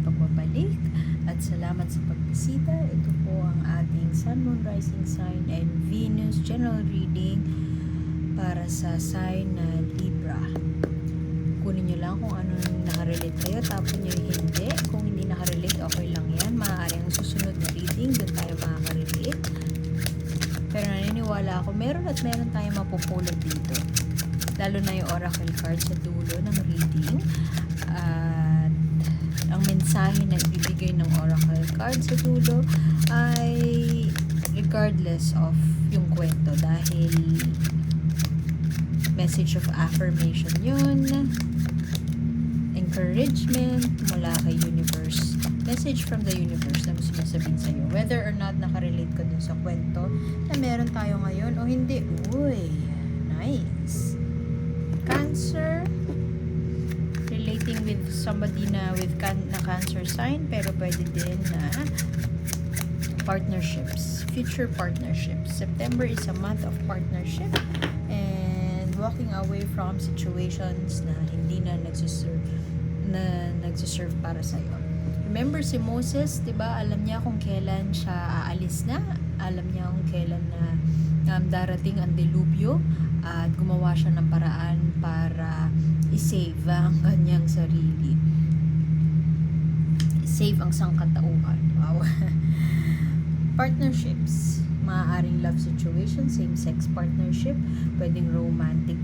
pagbabalik at salamat sa pagbisita. Ito po ang ating Sun, Moon, Rising Sign and Venus General Reading para sa sign na Libra. Kunin nyo lang kung ano nakarelate kayo, tapon nyo yung hindi. Kung hindi nakarelate, okay lang yan. Maaari ang susunod na reading, doon tayo makakarelate. Pero naniniwala ako, meron tayong mapupulot dito. Lalo na yung oracle card sa dulo ng reading. At ang mensahe na ibibigay ng oracle card sa dulo ay regardless of yung kwento, dahil message of affirmation yun, encouragement mula kay universe, message from the universe na sinasabihin sa'yo, whether or not nakarelate ka dun sa kwento na meron tayo ngayon o hindi. Uy, nice. Cancer, relating with somebody na Cancer sign, pero pwede din na partnerships, future partnerships. September is a month of partnership and walking away from situations na hindi na nagsuserve para sa'yo. Remember si Moses, 'di ba? Alam niya kung kailan siya aalis na, alam niya kung kailan na darating ang delubyo, at gumawa siya ng paraan para i-save ang kanyang sarili. I-save ang sangkatauhan. Wow. Partnerships. Maaaring love situation, same-sex partnership, pwedeng romantic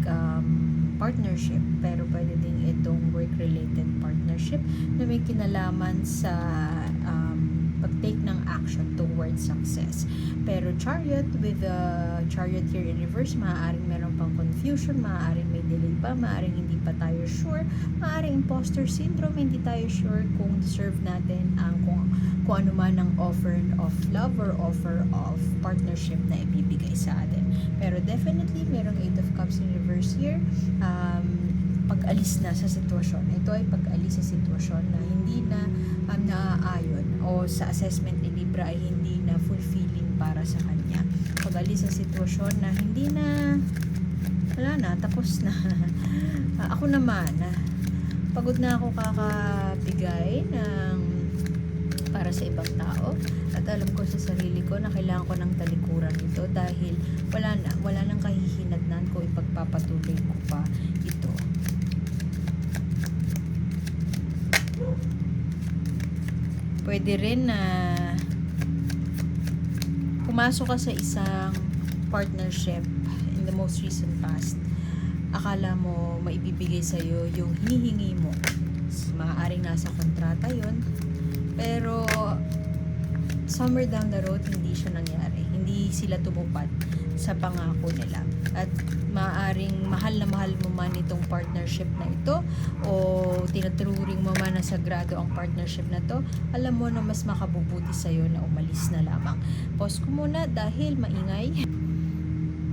partnership, pero pwede din itong work-related partnership na may kinalaman sa pag-take ng action towards success. Pero Chariot, with the Chariot here in reverse, maaaring meron pang confusion, maaaring may delay pa, maaaring hindi pa tayo sure, maaaring imposter syndrome, hindi tayo sure kung deserve natin ang kung ano man ang offer of love or offer of partnership na ibibigay sa atin. Pero definitely, merong 8 of Cups in reverse here. Pag-alis na sa sitwasyon. Ito ay pag-alis sa sitwasyon na hindi na naaayon, o sa assessment ni Libra ay hindi na fulfilling para sa kanya. Pag-alis sa sitwasyon na hindi na, wala na, tapos na. Ako naman, pagod na ako kakabigay ng para sa ibang tao, at alam ko sa sarili ko na kailangan ko ng talikuran ito, dahil wala nang kahihinatnan ko, ipagpapatuloy ko pa ito. Pwede rin na pumasok ka sa isang partnership in the most recent past. Akala mo maibibigay sa'yo yung hinihingi mo. Maaaring nasa kontrata yon, pero somewhere down the road hindi siya nangyari. Hindi sila tumupad sa pangako nila. At maaaring mahal na mahal mo man itong partnership na ito, o tinuturing mo man na sagrado ang partnership na to, alam mo na mas makabubuti sa'yo na umalis na lamang. Pause ko muna dahil maingay.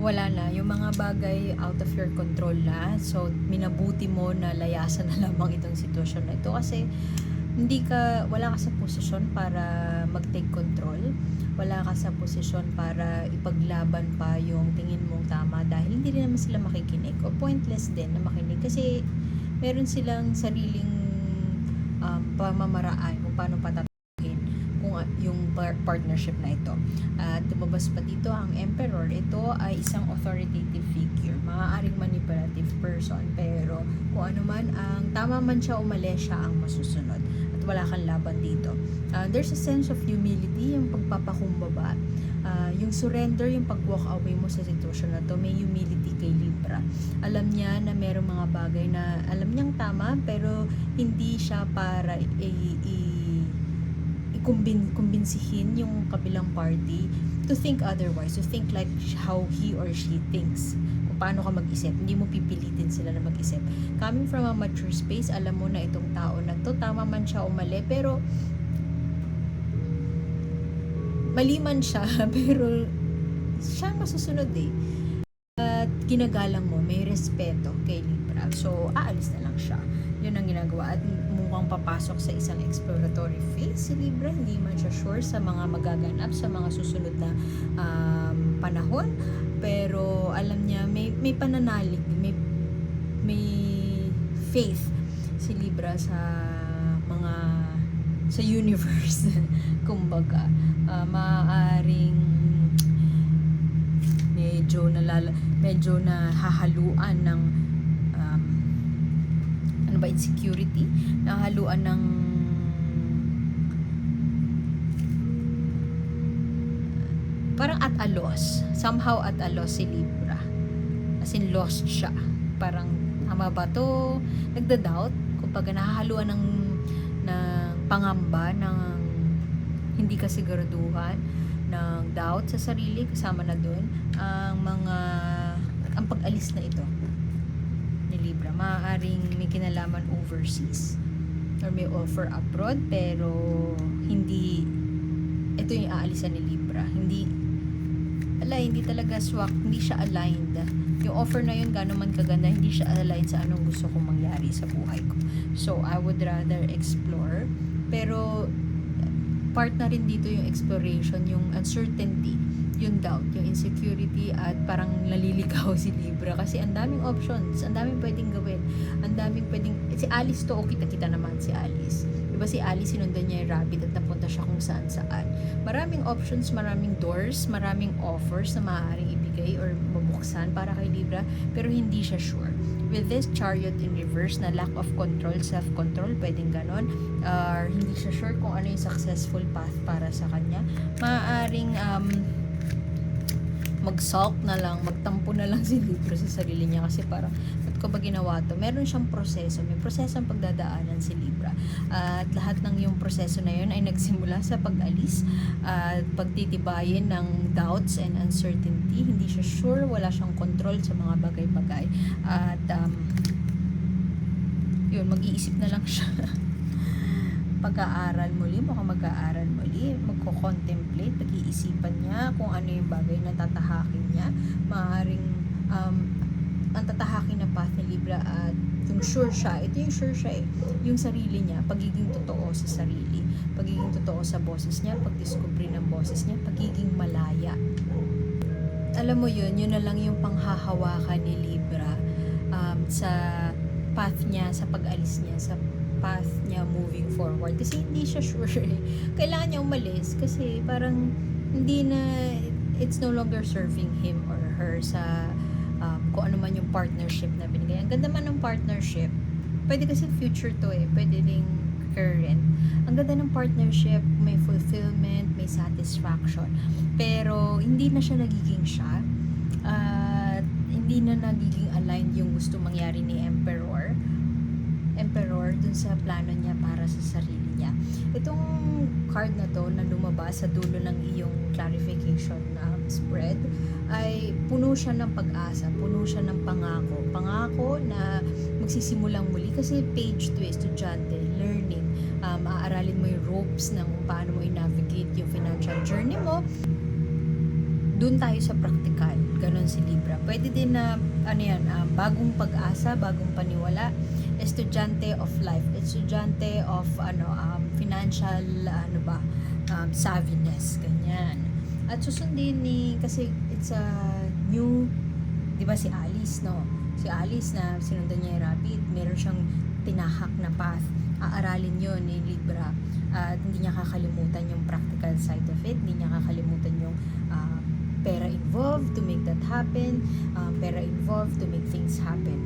Wala na, yung mga bagay out of your control na, so minabuti mo na layasan na lamang itong sitwasyon na ito, kasi wala ka sa posisyon para mag-take control, wala ka sa posisyon para ipaglaban pa yung tingin mong tama, dahil hindi rin naman sila makikinig, o pointless din na makinig, kasi meron silang sariling pamamaraan kung paano patatahin kung yung partnership na ito. At lumabas pa dito ang Emperor. Ito ay isang authoritative figure, maaaring manipulative person, pero kung ano man ang tama man siya, umalis siya ang masusunod, at wala kang laban dito. There's a sense of humility, yung pagpapakumbaba, yung surrender, yung pag-walk away mo sa sitwasyon na to. May humility kay Libra. Alam niya na merong mga bagay na alam niyang tama, pero hindi siya para kumbinsihin yung kabilang party to think otherwise, to think like how he or she thinks. Kung paano ka mag-isip, hindi mo pipilitin sila na mag-isip. Coming from a mature space, alam mo na itong tao na to, tama man siya o mali, pero mali man siya, pero siya masusunod eh. At ginagalang mo, may respeto kay Libra. So, aalis na lang siya. Yun ang ginagawa. At mukhang papasok sa isang exploratory phase si Libra. Hindi man siya sure sa mga magaganap sa mga susunod na panahon. Pero alam niya, may pananalig, may faith si Libra sa mga sa universe. Kumbaga, maaaring medyo nahahaluan ng insecurity, nahahaluan ng parang at a loss, somehow at a loss si Libra, as in lost siya, parang tama ba to, nagda-doubt, kumbaga nahahaluan ng pangamba, ng hindi kasiguraduhan, ng doubt sa sarili, kasama na dun ang pag-alis na ito ni Libra. Maaaring may kinalaman overseas or may offer abroad, pero hindi ito yung aalisan ni Libra, hindi talaga swak, hindi siya aligned. Yung offer na yun, gano'n man kaganda, hindi siya aligned sa anong gusto kong mangyari sa buhay ko. So I would rather explore, pero part na rin dito yung exploration, yung uncertainty, yung doubt, yung insecurity, at parang naliligaw si Libra kasi ang daming options, ang daming pwedeng gawin, ang daming pwedeng, si Alice to, kita naman si Alice. Diba si Alice, sinundan niya yung rabbit at napunta siya kung saan. Maraming options, maraming doors, maraming offers na maaaring ibigay or mabuksan para kay Libra, pero hindi siya sure. With this Chariot in reverse na lack of control, self-control, pwedeng ganon, or hindi siya sure kung ano yung successful path para sa kanya, maaaring mag-sulk na lang, magtampo na lang si Libra sa sarili niya kasi parang, ba't ko ba ginawa to? Meron siyang proseso, may prosesong pagdadaanan si Libra. At lahat ng yung proseso na yun ay nagsimula sa pag-alis at pagtitibayin ng doubts and uncertainty. Hindi siya sure, wala siyang control sa mga bagay-bagay. At yun, mag-iisip na lang siya. Pag-aaral muli, mag-aaral muli, magko-contemplate, pag-iisipan niya kung ano yung bagay na tatahakin niya. Maaaring ang tatahakin na path ni Libra at yung sure siya, ito yung sure siya yung sarili niya, pagiging totoo sa sarili, pagiging totoo sa boses niya, pagdiscovery ng boses niya, pagiging malaya. Alam mo yun na lang yung panghahawakan ni Libra sa path niya, sa pag-alis niya, sa path niya moving forward, kasi hindi siya sure kailangan niya umalis kasi parang it's no longer serving him or her sa kung ano man yung partnership na binigay. Ang ganda man ng partnership, pwede kasi future to pwede ding current. Ang ganda ng partnership, may fulfillment, may satisfaction, pero hindi na siya nagiging siya at hindi na nagiging aligned yung gusto mangyari ni Emperor dun sa plano niya para sa sarili niya. Itong card na to na lumabas sa dulo ng iyong clarification spread ay puno siya ng pag-asa, puno siya ng pangako na magsisimulang muli kasi page 2, estudyante, learning, aaralin mo yung ropes ng paano mo i-navigate yung financial journey mo. Doon tayo sa practical, ganon si Libra. Pwede din na bagong pag-asa, bagong paniwala, estudyante of life, estudyante of financial savviness, ganyan. At susundin kasi it's a new, di ba si Alice, no? Si Alice na sinundan niya yung rabbit, meron siyang tinahak na path. Aaralin yun ni Libra at hindi niya kakalimutan yung practical side of it, hindi niya kakalimutan yung pera involved to make that happen, pera involved to make things happen.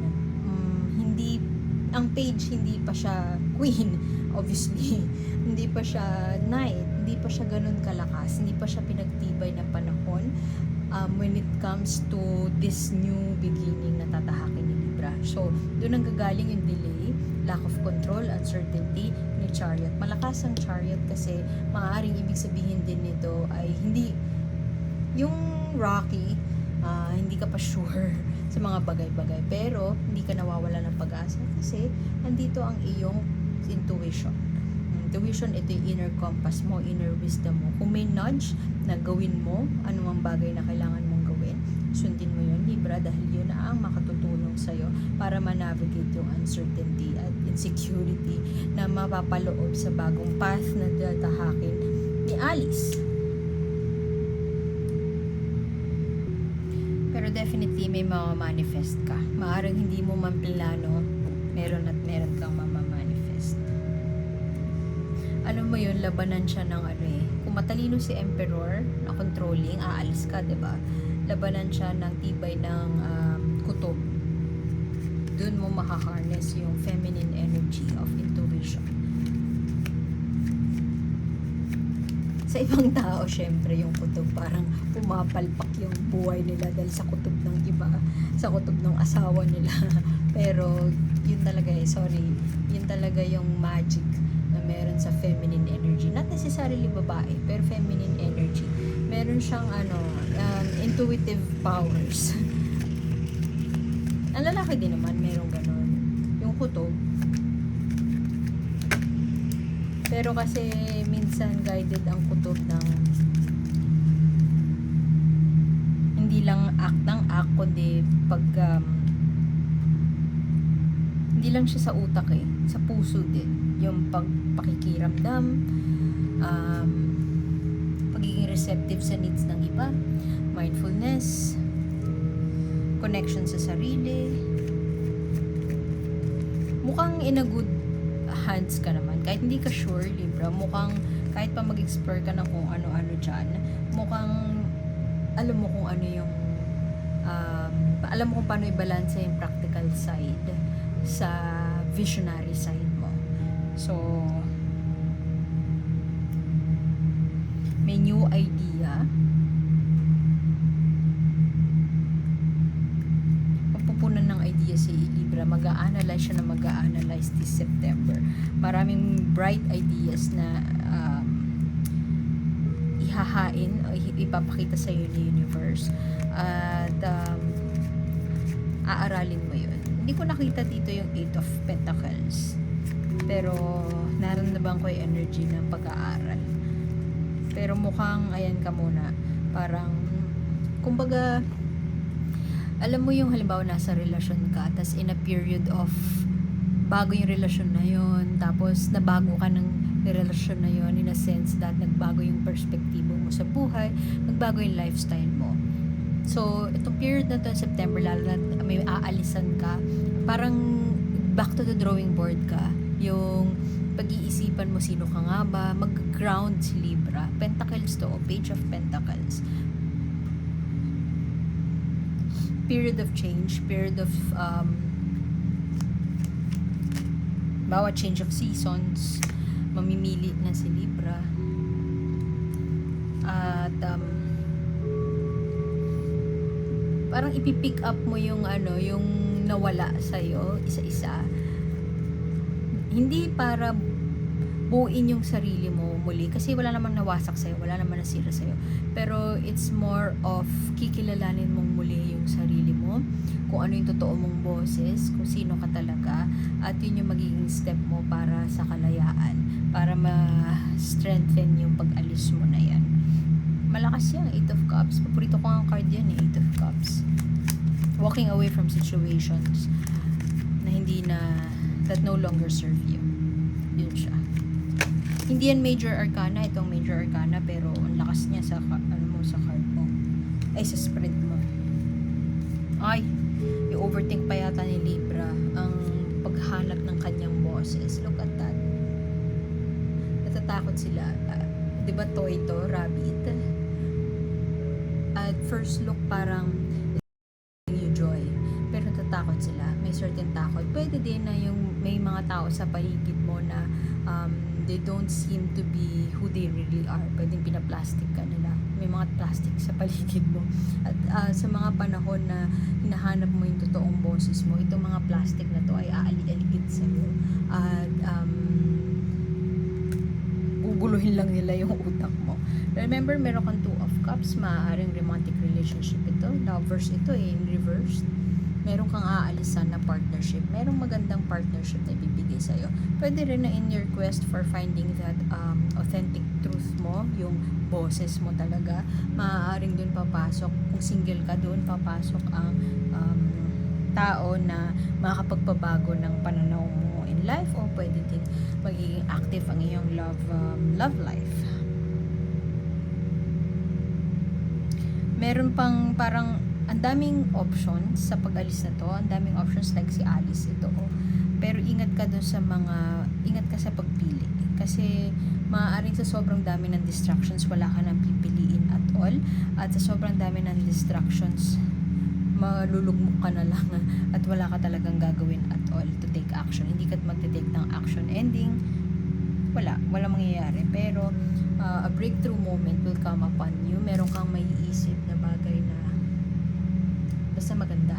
Ang page hindi pa siya queen, obviously. Hindi pa siya knight, hindi pa siya ganun kalakas, hindi pa siya pinagtibay ng panahon when it comes to this new beginning na tatahakin ni Libra. So, doon ang gagaling yung delay, lack of control, uncertainty ni Chariot. Malakas ang Chariot kasi maaaring ibig sabihin din nito ay hindi yung Rocky, hindi ka pa sure sa mga bagay-bagay, pero hindi ka nawawala ng pag-asa kasi andito ang iyong intuition. Intuition, ito yung inner compass mo, inner wisdom mo. Kung may nudge na gawin mo, anumang bagay na kailangan mong gawin, sundin mo yun, Libra, dahil yun ang makatutulong sa'yo para ma-navigate yung uncertainty at insecurity na mapapaloob sa bagong path na tatahakin ni Alice. Pero definitely may mamamanifest ka. Maaaring hindi mo man plano, meron kang mamamanifest. ano mo yun, labanan siya ng ano eh. Kung matalino si Emperor na controlling, aalis ka, 'di ba? Labanan siya ng tibay ng kutob. Doon mo makaharness yung feminine energy of intuition. Sa ibang tao, syempre, yung kutob parang pumapalpak yung buhay nila dahil sa kutob ng iba, sa kutob ng asawa nila. Pero, yun talaga yun talaga yung magic na meron sa feminine energy. Not necessarily babae, pero feminine energy. Meron siyang intuitive powers. Ang lalaki din naman, meron ganon. Yung kutob. Pero kasi minsan guided ang kutob ng hindi lang act ng act, kundi pag hindi lang siya sa utak eh, sa puso din. Yung pagpakikiramdam, pagiging receptive sa needs ng iba, mindfulness, connection sa sarili. Mukhang in a good hands ka naman. Kahit hindi ka sure, Libra, mukhang kahit pa mag-explore ka ng kung ano-ano dyan, mukhang alam mo kung ano yung alam mo kung paano i-balance yung practical side sa visionary side mo. So, may new idea, mapupunan ng idea si Libra, mag-a-analyze siya na mag-a-analyze this September. Maraming bright ideas na ihahain o ipapakita sa iyo ni universe, at aaralin mo yun. Hindi ko nakita dito yung 8 of Pentacles, pero nararamdaman ko yung energy ng pag-aaral. Pero mukhang ayan ka muna, parang kumbaga alam mo yung halimbawa nasa relasyon ka, tas in a period of bago yung relasyon na yun, tapos nabago ka ng relasyon na yun, in a sense that nagbago yung perspektibo mo sa buhay, nagbago yung lifestyle mo. So, itong period na to, September, lalo na may aalisan ka, parang back to the drawing board ka. Yung pag-iisipan mo sino ka nga ba, mag-ground si Libra. Pentacles to, Page of Pentacles. Period of change, period of bawat change of seasons, mamimili na si Libra. At parang ipipick up mo yung yung nawala sa'yo, isa-isa. Hindi para buuin yung sarili mo muli, kasi wala namang nawasak sa'yo, wala namang nasira sa'yo. Pero it's more of kikilalanin mong muli yung sarili mo, kung ano yung totoo mong boses, kung sino ka talaga, at yun yung magiging step mo para sa kalayaan, para ma-strengthen yung pag-alis mo na yan. Malakas yan, 8 of Cups. Paborito ko ang card yan 8 of Cups. Walking away from situations na that no longer serve you. Yun siya. Hindi yan major arcana, itong major arcana, pero ang lakas niya sa sa card mo. Ay, sa spread mo. Ay, i-overthink pa yata ni Libra ang paghanap ng kanyang boses. Look at that. Natatakot sila. Diba toy to, rabbit? At first look, parang you joy. Pero natatakot sila. May certain takot. Pwede din na yung may mga tao sa paligid mo na they don't seem to be who they really are. Pwedeng pinaplastic ka nila. May mga plastic sa paligid mo. At sa mga panahon na hinahanap mo yung totoong boses mo, itong mga plastic na to ay aali-aligid sa'yo. At guguluhin lang nila yung utak mo. Remember, meron kang 2 of Cups, maaaring romantic relationship ito. Lovers ito in reverse. Meron kang aalisan na partnership. Merong magandang partnership na ibibigay sa'yo. Pwede rin na in your quest for finding that authentic truth mo, yung boses mo talaga, maaaring dun papasok, kung single ka, dun papasok ang tao na makakapagpabago ng pananaw mo in life, o pwede din magiging active ang iyong love life. Meron pang parang ang daming options sa pag-alis na to, ang daming options like si Alice ito. Pero ingat ka sa pagpili, kasi Maaaring sa sobrang dami ng distractions, wala ka nang pipiliin at all. At sa sobrang dami ng distractions, malulugmok ka na lang at wala ka talagang gagawin at all to take action. Hindi ka magte-take ng action. Ending, wala mangyayari. Pero a breakthrough moment will come upon you. Meron kang maiisip na bagay na basta maganda,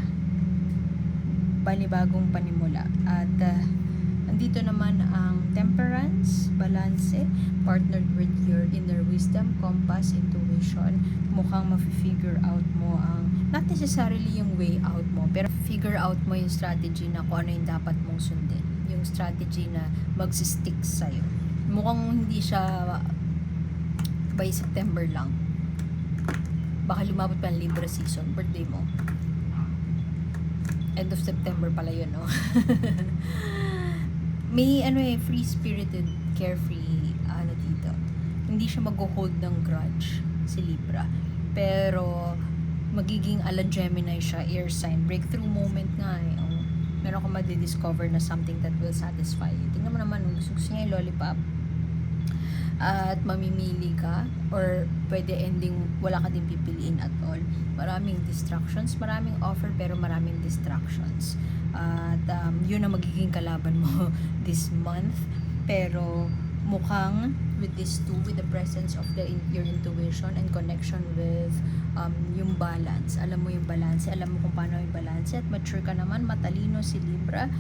panibagong panimula. At andito naman ang temperance, balance, partnered with your inner wisdom, compass, intuition. Mukhang ma-figure out mo ang, not necessarily yung way out mo, pero figure out mo yung strategy na kung ano yung dapat mong sundin. Yung strategy na magsistick sa'yo. Mukhang hindi siya by September lang. Baka lumabot pa ang Libra season, birthday mo. End of September pala yun, no? May free-spirited, carefree, dito. Hindi siya mag-hold ng grudge, si Libra. Pero, magiging ala Gemini siya, air sign. Breakthrough moment nga meron ka madidiscover na something that will satisfy you. Tingnan mo naman, gusto niya yung lollipop. At mamimili ka, or pwede ending, wala ka din pipiliin at all. Maraming distractions, maraming offer, pero maraming distractions. At yun ang magiging kalaban mo this month. Pero mukhang with these two, with the presence of your intuition and connection with yung balance. Alam mo yung balance, alam mo kung paano yung balance, at mature ka naman, matalino si Libra.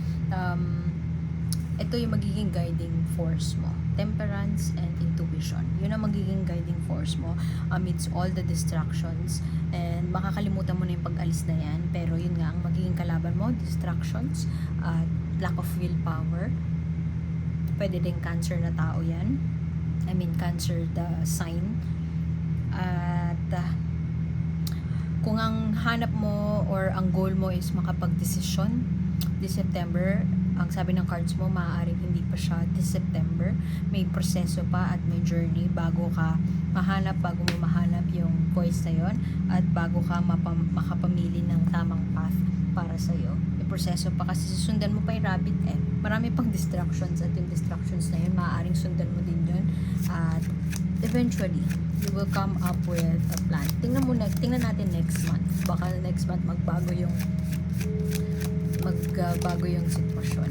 Ito yung magiging guiding force mo. Temperance and intuition. Yun ang magiging guiding force mo amidst all the distractions. And makakalimutan mo na yung pag-alis na yan. Pero yun nga, ang magiging kalaban mo, distractions, at lack of willpower. Pwede din Cancer na tao yan. I mean, Cancer the sign. At kung ang hanap mo or ang goal mo is makapag-desisyon this September, ang sabi ng cards mo, maaaring hindi pa siya this September. May proseso pa at may journey bago ka mahanap, bago mo mahanap yung voice na yon, at bago ka makapamili ng tamang path para sa'yo. May proseso pa kasi susundan mo pa yung rabbit Marami pang distractions, at yung distractions na yun, maaaring sundan mo din yun. At eventually, you will come up with a plan. Tingnan natin next month. Baka next month magbago yung sitwasyon.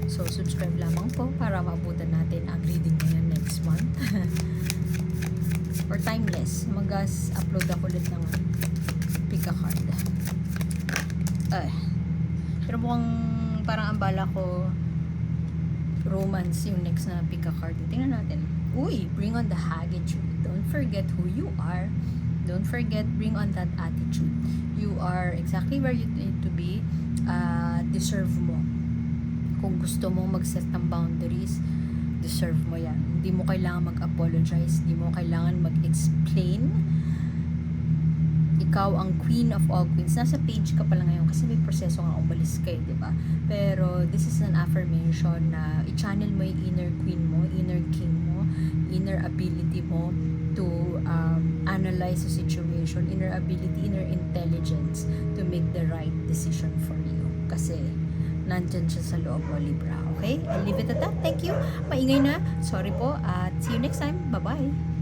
So, subscribe lamang po para maabutan natin ang reading ngayon next month. Or timeless. Mag-upload ako ulit ng pick a card. Pero mukhang parang ang bala ko romance yung next na pick a card. Tingnan natin. Uy, bring on the attitude. Don't forget who you are. Don't forget, bring on that attitude. You are exactly where you need to be. Deserve mo. Kung gusto mo mag-set ng boundaries, deserve mo yan. Hindi mo kailangan mag-apologize. Hindi mo kailangan mag-explain. Ikaw ang queen of all queens. Nasa page ka pala ngayon kasi may proseso nga umalis ka, diba? Pero this is an affirmation na i-channel mo yung inner queen mo, inner king mo, inner ability mo to analyze the situation, inner ability, inner intelligence to make the right decision for you. Kasi nandyan siya sa loob mo, Libra. Okay? I'll leave it at that. Thank you. Maingay na. Sorry po. At see you next time. Bye-bye.